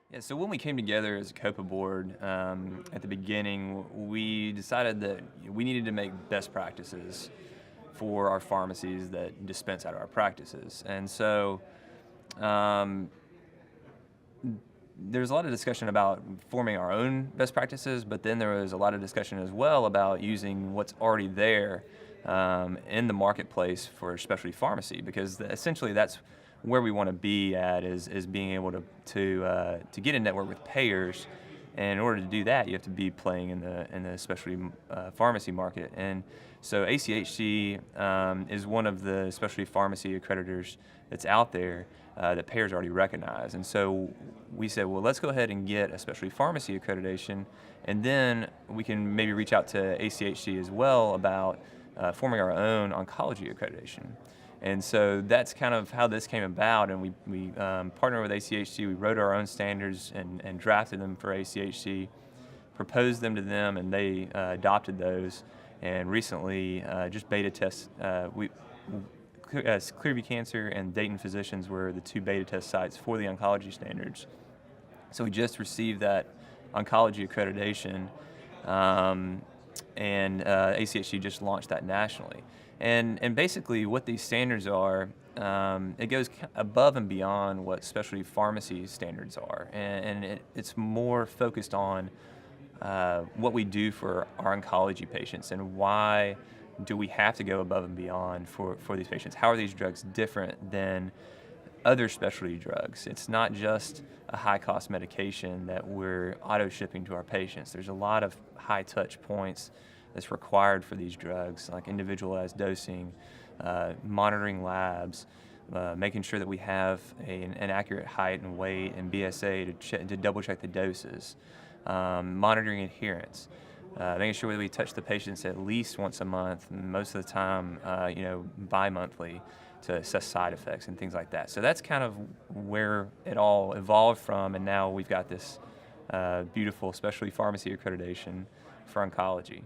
Yeah, so when we came together as a COPA board at the beginning, we decided that we needed to make best practices for our pharmacies that dispense out of our practices. And so um, there's a lot of discussion about forming our own best practices, but then there was a lot of discussion as well about using what's already there in the marketplace for specialty pharmacy, because essentially that's where we want to be at is being able to get a network with payers. And in order to do that, you have to be playing in the specialty pharmacy market. And so ACHC is one of the specialty pharmacy accreditors that's out there that payers already recognize. And so we said, well, let's go ahead and get a specialty pharmacy accreditation, and then we can maybe reach out to ACHC as well about forming our own oncology accreditation. And so that's kind of how this came about, and we partnered with ACHC. We wrote our own standards and drafted them for ACHC, proposed them to them, and they adopted those. And recently, just beta tests, Clearview Cancer and Dayton Physicians were the two beta test sites for the oncology standards. So we just received that oncology accreditation, and ACHC just launched that nationally. And basically what these standards are, it goes above and beyond what specialty pharmacy standards are. And it's more focused on what we do for our oncology patients and why do we have to go above and beyond for these patients. How are these drugs different than other specialty drugs? It's not just a high-cost medication that we're auto-shipping to our patients. There's a lot of high-touch points that's required for these drugs, like individualized dosing, monitoring labs, making sure that we have an accurate height and weight and BSA to double-check the doses, monitoring adherence, making sure that we touch the patients at least once a month, and most of the time, bi-monthly, to assess side effects and things like that. So that's kind of where it all evolved from, and now we've got this beautiful specialty pharmacy accreditation for oncology.